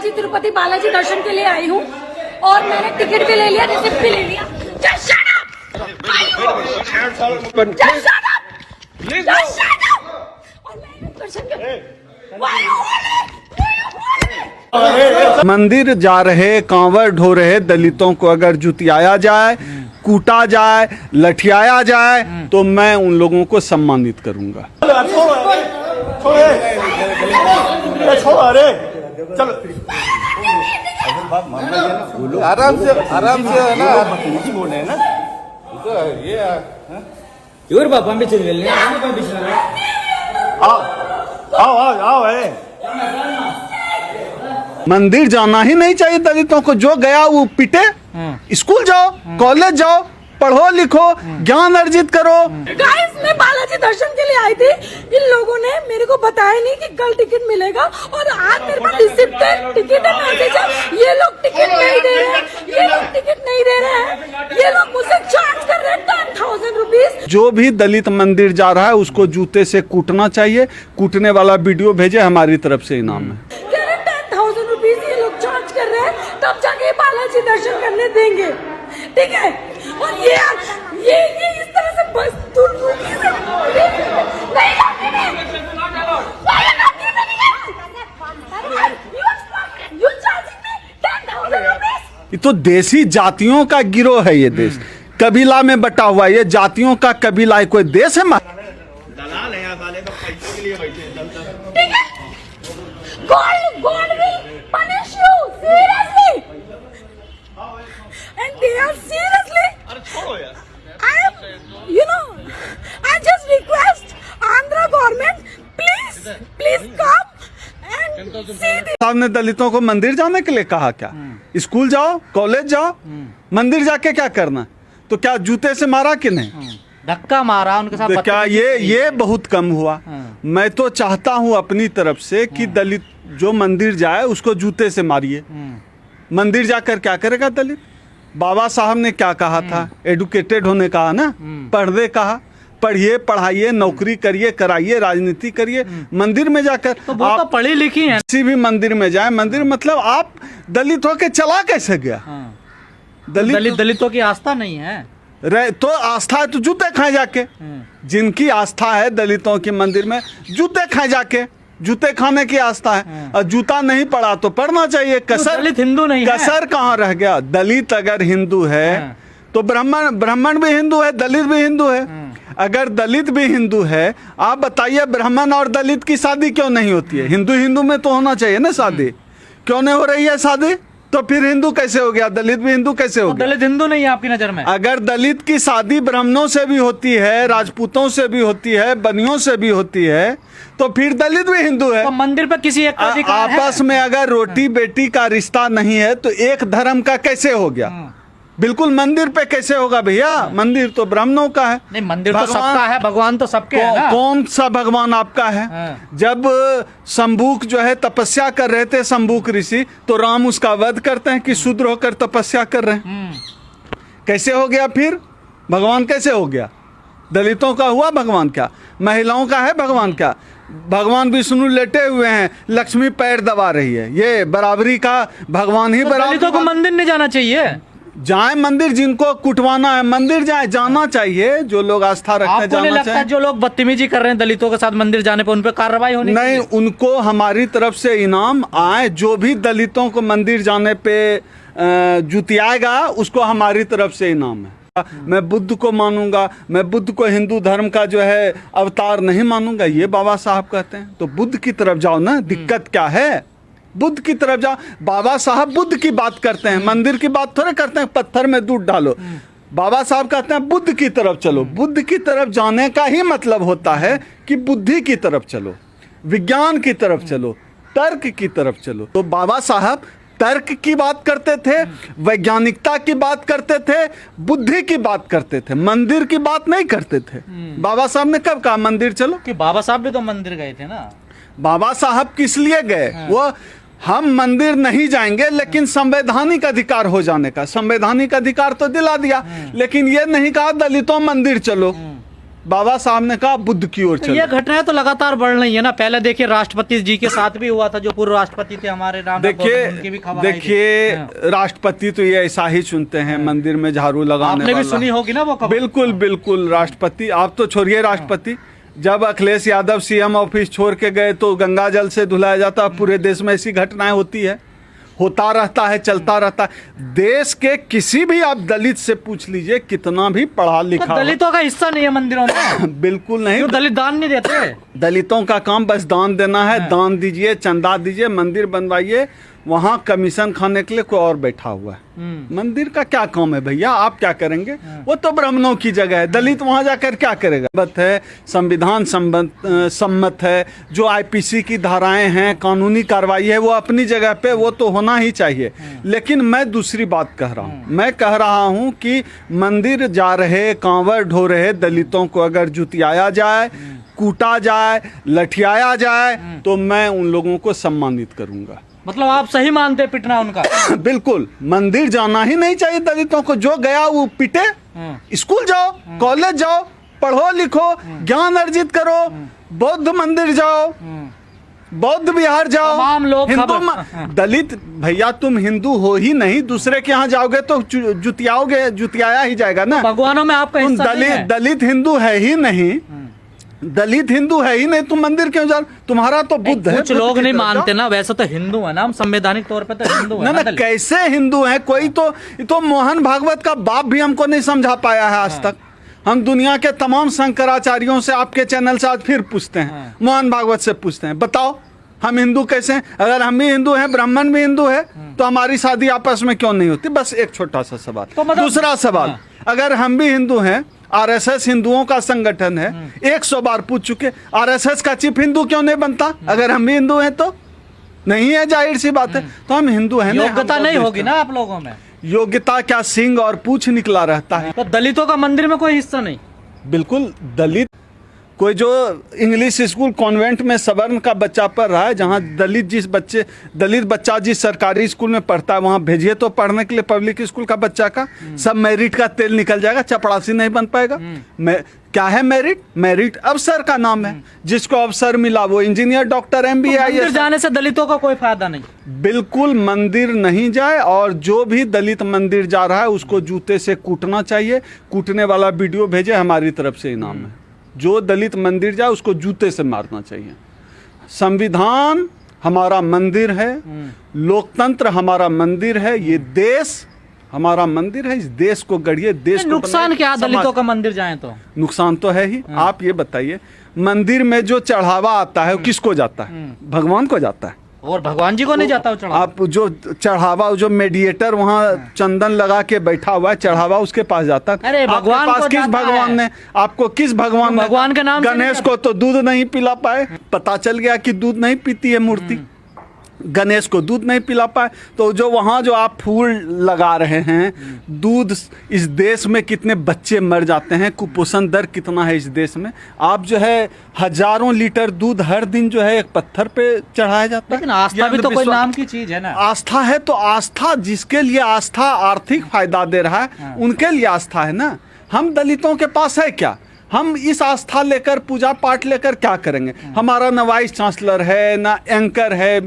बालाजी तिरुपति बालाजी दर्शन के लिए आई हूँ और मैंने टिकट भी ले लिया, रिसिप्ट भी ले लिया। Just shut up! Just shut up! Just shut up! और मैंने दर्शन के मंदिर जा रहे कांवर ढो रहे दलितों को अगर जुतियाया जाए, कूटा जाए, लठियाया जाए तो मैं उन लोगों को सम्मानित करूंगा। आराम से है ना, बोले है ना ये इवर पंपिंचेది आओ मंदिर जाना ही नहीं चाहिए दलितों को। जो गया वो पिटे। स्कूल जाओ, कॉलेज जाओ, पढ़ो लिखो, ज्ञान अर्जित करो। गाइस, मैं बालाजी दर्शन के लिए आई थी। इन लोगों ने मेरे को बताया नहीं कि कल टिकट मिलेगा और आज मेरे पास रिसिप्ट है, टिकट है, मैसेज है। ये लोग टिकट नहीं दे रहे हैं, ये लोग टिकट नहीं दे रहे हैं, ये लोग मुझसे चार्ज कर रहे हैं 10,000 रुपीज। जो भी दलित मंदिर जा रहा है उसको जूते से कूटना चाहिए। कूटने वाला वीडियो भेजे, हमारी तरफ से इनाम है। 10,000 रुपीज ये लोग चार्ज कर रहे हैं, तब जाके बालाजी दर्शन करने देंगे, ठीक है। और ये इस तरह से बस नहीं ये तो देसी जातियों का गिरोह है। ये देश कबीला में बटा हुआ, ये जातियों का कबीला है। कोई देश है दलाल है साले तो पैसे के लिए बैठे हैं। ठीक है, God will punish you seriously, and they are seriously. अरे छोड़ो यार। I just request Andhra government, please come and see this. साहब ने दलितों को मंदिर जाने के लिए कहा क्या? स्कूल जाओ, कॉलेज जाओ, मंदिर जाके क्या करना? तो क्या जूते से मारा कि नहीं? धक्का मारा उनके साथ। तो क्या ये बहुत कम हुआ? मैं तो चाहता हूं अपनी तरफ से कि दलित जो मंदिर जाए उसको जूते से मारिए। मंदिर जाकर क्या करेगा दलित? बाबा साहब ने क्या कहा था? एडुकेटेड होने कहा ना, पढ़ने कहा। पढ़िए, पढ़ाइए, नौकरी करिए, कराइए, राजनीति करिए। मंदिर में जाकर तो आप तो पढ़ी लिखी हैं। किसी भी मंदिर में जाए, मंदिर मतलब आप दलित होके चला कैसे गया? दलितों की आस्था नहीं है। तो आस्था है तो जूते खाए जाके। जिनकी आस्था है दलितों के मंदिर में, जूते खाए जाके। जूते खाने की आस्था है। और जूता नहीं पड़ा तो पढ़ना चाहिए। कसर दलित हिंदू नहीं है। कसर कहाँ रह गया? दलित अगर हिंदू है तो ब्राह्मण भी हिंदू है, दलित भी हिंदू है। अगर दलित भी हिंदू है, आप बताइए ब्राह्मण और दलित की शादी क्यों नहीं होती है? हिंदू में तो होना चाहिए ना शादी। क्यों नहीं हो रही है शादी? तो फिर हिंदू कैसे हो गया? दलित भी हिंदू कैसे हो गया? दलित हिंदू नहीं है आपकी नजर में? अगर दलित की शादी ब्राह्मणों से भी होती है, राजपूतों से भी होती है, बनियों से भी होती है, तो फिर दलित भी हिंदू है। तो मंदिर पर किसी एक आपस में अगर रोटी बेटी का रिश्ता नहीं है तो एक धर्म का कैसे हो गया? बिल्कुल मंदिर पे कैसे होगा भैया? मंदिर तो ब्राह्मणों का है। नहीं, मंदिर तो सबका है, भगवान तो सबके है ना। कौन सा भगवान आपका है? जब शंभूक जो है तपस्या कर रहे थे, शंभूक ऋषि, तो राम उसका वध करते हैं कि शूद्र होकर तपस्या कर रहे हैं। कैसे हो गया फिर? भगवान कैसे हो गया? दलितों का हुआ भगवान क्या? महिलाओं का है भगवान क्या? भगवान विष्णु लेटे हुए हैं, लक्ष्मी पैर दबा रही है। ये बराबरी का भगवान ही बराबर। दलितों को मंदिर नहीं जाना चाहिए। जाए मंदिर, जिनको कुटवाना है मंदिर जाए, जाना चाहिए। जो लोग आस्था रखते जाना लगता है जो लोग बदतमीजी कर रहे हैं दलितों के साथ मंदिर जाने पर, उन पर कार्रवाई होनी नहीं? उनको हमारी तरफ से इनाम आए। जो भी दलितों को मंदिर जाने पे जुतियाएगा उसको हमारी तरफ से इनाम है। मैं बुद्ध को मानूंगा, मैं बुद्ध को हिंदू धर्म का जो है अवतार नहीं मानूंगा, ये बाबा साहब कहते हैं। तो बुद्ध की तरफ जाओ ना, दिक्कत क्या है? बुद्ध की तरफ जाओ। बाबा साहब बुद्ध की बात करते हैं, मंदिर की बात थोड़े करते हैं पत्थर में दूध डालो। बाबा साहब कहते हैं बुद्ध की तरफ चलो। बुद्ध की तरफ जाने का ही मतलब होता है कि बुद्धि की तरफ चलो, विज्ञान की तरफ चलो, तर्क की तरफ चलो। तो बाबा साहब तर्क की बात करते थे, वैज्ञानिकता की बात करते थे, बुद्धि की बात करते थे, मंदिर की बात नहीं करते थे। बाबा साहब ने कब कहा मंदिर चलो? कि बाबा साहब भी तो मंदिर गए थे ना। बाबा साहब किस लिए गए? वो हम मंदिर नहीं जाएंगे, लेकिन संवैधानिक अधिकार हो जाने का, संवैधानिक अधिकार तो दिला दिया, लेकिन ये नहीं कहा दलितों मंदिर चलो। बाबा साहब ने कहा बुद्ध की ओर तो चलो। ये घटनाएं तो लगातार बढ़ रही है ना। पहले देखिए राष्ट्रपति जी के साथ भी हुआ था, जो पूर्व राष्ट्रपति थे हमारे रामनाथ गौतम, उनकी भी खबर आई थी। देखिए हाँ। राष्ट्रपति तो ये ऐसा ही चुनते हैं, मंदिर में झाड़ू लगाने आपने भी वाला। सुनी होगी ना वो खबर। बिल्कुल बिल्कुल। राष्ट्रपति, आप तो छोड़िए राष्ट्रपति, जब अखिलेश यादव सीएम ऑफिस छोड़ के गए तो गंगा जल से धुलाया जाता। पूरे देश में ऐसी घटनाएं होती है, होता रहता है, चलता रहता है। देश के किसी भी आप दलित से पूछ लीजिए, कितना भी पढ़ा तो लिखा दलितों का हिस्सा नहीं है मंदिरों में। बिल्कुल नहीं। क्यों दलित दान नहीं देते? दलितों का काम बस दान देना है। दान दीजिए, चंदा दीजिए, मंदिर बनवाइए। वहां कमीशन खाने के लिए कोई और बैठा हुआ है। मंदिर का क्या काम है भैया? आप क्या करेंगे? वो तो ब्राह्मणों की जगह है, दलित वहां जाकर क्या करेगा? बात है, संविधान सम्मत है, जो आईपीसी की धाराएं हैं, कानूनी कार्रवाई है, वो अपनी जगह पे वो तो होना ही चाहिए। लेकिन मैं दूसरी बात कह रहा हूँ, मैं कह रहा हूँ कि मंदिर जा रहे, कांवर ढो रहे दलितों को अगर जुतियाया जाए, कूटा जाए, लठियाया जाए, तो मैं उन लोगों को सम्मानित करूंगा। मतलब आप सही मानते हैं पिटना उनका? बिल्कुल, मंदिर जाना ही नहीं चाहिए दलितों को। जो गया वो पिटे। स्कूल जाओ, कॉलेज जाओ, पढ़ो लिखो, ज्ञान अर्जित करो, बौद्ध मंदिर जाओ, बौद्ध विहार जाओ। तमाम लोग दलित भैया, तुम हिंदू हो ही नहीं, दूसरे के यहाँ जाओगे तो जुतियाओगे, जुतियाया ही जाएगा ना। भगवानों में आपका तुम हिस्सा नहीं है। दलित हिंदू है ही नहीं, दलित हिंदू है ही नहीं, तुम मंदिर क्यों जा? तुम्हारा तो बुद्ध है। कुछ लोग नहीं मानते ना, वैसे तो हिंदू है ना, हम संवैधानिक तौर पे तो हिंदू है ना। दलित। कैसे हिंदू है? कोई तो मोहन भागवत का बाप भी हमको नहीं समझा पाया है आज तक। हम दुनिया के तमाम शंकराचार्यों से, आपके चैनल से आज फिर पूछते हैं, मोहन भागवत से पूछते हैं, बताओ हम हिंदू कैसे हैं? अगर हम भी हिंदू हैं, ब्राह्मण भी हिंदू है, तो हमारी शादी आपस में क्यों नहीं होती? बस एक छोटा सा सवाल। तो मतलब- दूसरा सवाल, अगर हम भी हिंदू हैं, आरएसएस हिंदुओं का संगठन है, 100 बार पूछ चुके, आरएसएस का चीफ हिंदू क्यों नहीं बनता? अगर हम भी हिंदू हैं तो नहीं है, जाहिर सी बात है। तो हम हिंदू हैं, योग्यता नहीं होगी ना आप लोगों में। योग्यता क्या, सिंग और पूछ निकला रहता है। तो दलितों का मंदिर में कोई हिस्सा नहीं? बिल्कुल। दलित कोई जो इंग्लिश स्कूल कॉन्वेंट में सवर्ण का बच्चा पढ़ रहा है, जहाँ दलित बच्चा जिस सरकारी स्कूल में पढ़ता है, वहाँ भेजिए तो पढ़ने के लिए पब्लिक स्कूल का बच्चा का सब मेरिट का तेल निकल जाएगा, चपड़ासी नहीं बन पाएगा। क्या है मेरिट? मेरिट अवसर का नाम है। जिसको अवसर मिला वो इंजीनियर, डॉक्टर, MBA, मंदिर IAS। जाने से दलितों का कोई फायदा नहीं? बिल्कुल मंदिर नहीं जाए, और जो भी दलित मंदिर जा रहा है उसको जूते से कूटना चाहिए। कूटने वाला वीडियो भेजे, हमारी तरफ से इनाम है। जो दलित मंदिर जाए उसको जूते से मारना चाहिए। संविधान हमारा मंदिर है, लोकतंत्र हमारा मंदिर है, ये देश हमारा मंदिर है। इस देश को गढ़िए, देश को नुकसान क्या दलितों का मंदिर जाए तो? नुकसान तो है ही। आप ये बताइए, मंदिर में जो चढ़ावा आता है वो किसको जाता है? भगवान को जाता है। और भगवान जी को नहीं जाता वो चढ़ावा? आप जो चढ़ावा, जो मेडिएटर वहाँ चंदन लगा के बैठा हुआ है, चढ़ावा उसके पास जाता है। अरे भगवान आपके पास को किस जाता भगवान है। ने आपको, किस भगवान ने? भगवान के नाम से गणेश नहीं को तो दूध नहीं पिला पाए, पता चल गया कि दूध नहीं पीती है मूर्ति। गणेश को दूध नहीं पिला पाए, तो जो वहाँ जो आप फूल लगा रहे हैं, दूध, इस देश में कितने बच्चे मर जाते हैं, कुपोषण दर कितना है इस देश में। आप जो है हजारों लीटर दूध हर दिन जो है एक पत्थर पे चढ़ाया जाता है। लेकिन आस्था भी तो कोई नाम की चीज है ना। आस्था है तो आस्था, जिसके लिए आस्था आर्थिक फायदा दे रहा है उनके लिए आस्था है ना। हम दलितों के पास है क्या? हम इस आस्था लेकर, पूजा पाठ लेकर क्या करेंगे? हमारा ना वाइस चांसलर है, ना एंकर है,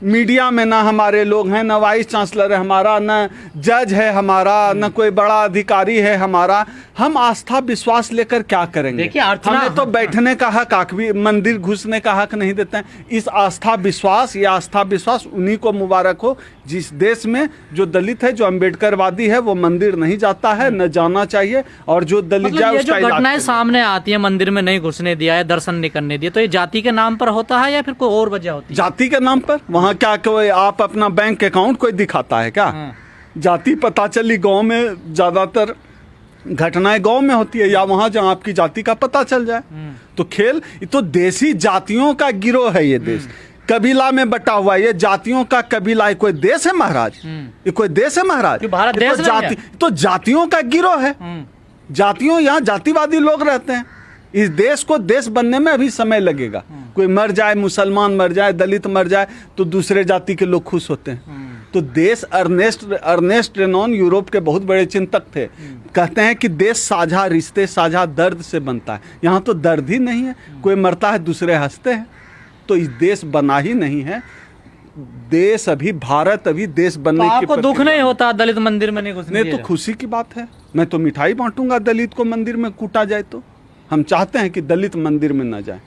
मीडिया में ना हमारे लोग हैं, ना वाइस चांसलर है हमारा, ना जज है हमारा, ना कोई बड़ा अधिकारी है हमारा। हम आस्था विश्वास लेकर क्या करेंगे? देखिए हमें तो बैठने का हक, भी मंदिर घुसने का हक नहीं देते हैं। इस आस्था विश्वास, ये आस्था विश्वास उन्हीं को मुबारक हो जिस देश में जो दलित है, जो अम्बेडकरवादी है, वो मंदिर नहीं जाता है, न जाना चाहिए। और जो दलित जाए ये जो उसका घटनाएं सामने आती है, मंदिर में नहीं घुसने दिया है, दर्शन नहीं करने दिया, तो ये जाति के नाम पर होता है या फिर कोई और वजह होती है? जाति के नाम पर वहाँ क्या कोई आप अपना बैंक अकाउंट कोई दिखाता है क्या? जाति पता चली, गांव में ज्यादातर घटनाएं गांव में होती है, या वहां जहां आपकी जाति का पता चल जाए। तो खेल, ये तो देसी जातियों का गिरोह है ये देश, कबीला में बटा हुआ। ये जातियों का कबीला है। कोई देश है महाराज? ये कोई देश है महाराज? भारत ये देश तो नहीं है। तो जातियों का गिरोह है। जातियों, यहाँ जातिवादी लोग रहते हैं। इस देश को देश बनने में अभी समय लगेगा। कोई मर जाए, मुसलमान मर जाए, दलित मर जाए, तो दूसरे जाति के लोग खुश होते हैं। तो देश अर्नेस्ट रेनॉन यूरोप के बहुत बड़े चिंतक थे, कहते हैं कि देश साझा रिश्ते साझा दर्द से बनता है। यहाँ तो दर्द ही नहीं है, कोई मरता है दूसरे हंसते हैं, तो इस देश बना ही नहीं है। देश अभी भारत अभी देश बनने की आपको दुख नहीं होता दलित मंदिर में नहीं घुसने नहीं तो खुशी की बात है। मैं तो मिठाई बांटूंगा दलित को मंदिर में कूटा जाए तो। हम चाहते हैं कि दलित मंदिर में न जाए।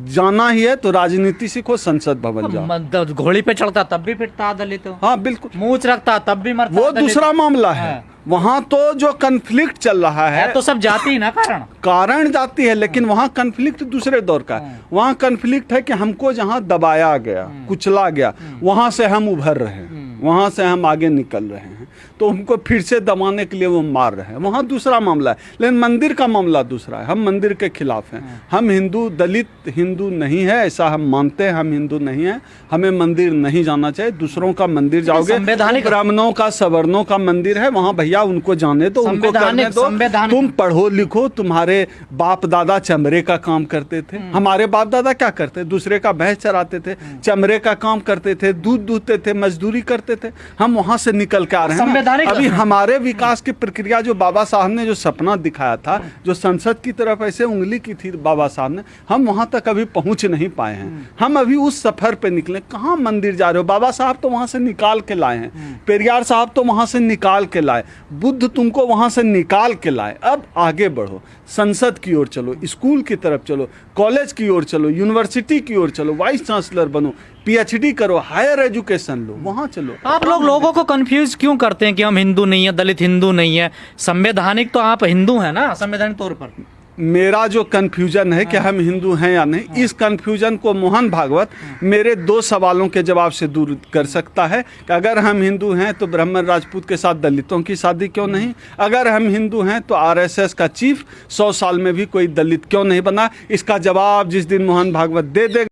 जाना ही है तो राजनीति सीखो, संसद भवन जाओ। घोड़ी पे चढ़ता तब भी पिटता दलित, हाँ बिल्कुल, मूंछ रखता तब भी मरता वो दलित। दूसरा मामला है। वहाँ तो जो कन्फ्लिक्ट चल रहा है तो सब जाति ना कारण जाती है, लेकिन वहाँ कन्फ्लिक्ट दूसरे दौर का है। वहाँ कन्फ्लिक्ट है कि हमको जहाँ दबाया गया, कुचला गया, वहाँ से हम उभर रहे हैं, वहाँ से हम आगे निकल रहे हैं, तो उनको फिर से दबाने के लिए वो मार रहे हैं। वहाँ दूसरा मामला है, लेकिन मंदिर का मामला दूसरा है। हम मंदिर के खिलाफ हैं। हम हिंदू, दलित हिंदू नहीं है ऐसा हम मानते हैं। हम हिंदू नहीं है, हमें मंदिर नहीं जाना चाहिए। दूसरों का मंदिर जाओगे, ब्राह्मणों का सवर्णों का मंदिर है, वहाँ भैया उनको जाने दो, उनको करने दो। तुम पढ़ो लिखो, तुम्हारे बाप दादा चमड़े का काम करते थे, हमारे बाप दादा क्या करते, दूसरे का भैंस चराते थे, चमड़े का काम करते थे, दूध दूहते थे, मजदूरी करते थे। हम वहाँ से निकल के आ रहे हैं। अभी हमारे विकास की प्रक्रिया जो बाबा साहब ने जो सपना दिखाया था, जो संसद की तरफ ऐसे उंगली की थी बाबा साहब ने, हम वहाँ तक अभी पहुँच नहीं पाए हैं। हम अभी उस सफर पे निकले। कहाँ मंदिर जा रहे हो? बाबा साहब तो वहाँ से निकाल के लाए हैं, पेरियार साहब तो वहाँ से निकाल के लाए, बुद्ध तुमको वहाँ से निकाल के लाए। अब आगे बढ़ो, संसद की ओर चलो, स्कूल की तरफ चलो, कॉलेज की ओर चलो, यूनिवर्सिटी की ओर चलो, वाइस चांसलर बनो, पीएचडी करो, हायर एजुकेशन लो, वहाँ चलो। आप लोग लोगों को कंफ्यूज क्यों करते हैं कि हम हिंदू नहीं है, दलित हिंदू नहीं है? संवैधानिक तो आप हिंदू हैं ना, संवैधानिक तौर पर। मेरा जो कन्फ्यूजन है कि हम हिंदू हैं या नहीं, इस कन्फ्यूजन को मोहन भागवत मेरे 2 सवालों के जवाब से दूर कर सकता है कि अगर हम हिंदू हैं तो ब्राह्मण राजपूत के साथ दलितों की शादी क्यों नहीं? अगर हम हिंदू हैं तो आरएसएस का चीफ 100 साल में भी कोई दलित क्यों नहीं बना? इसका जवाब जिस दिन मोहन भागवत दे देगा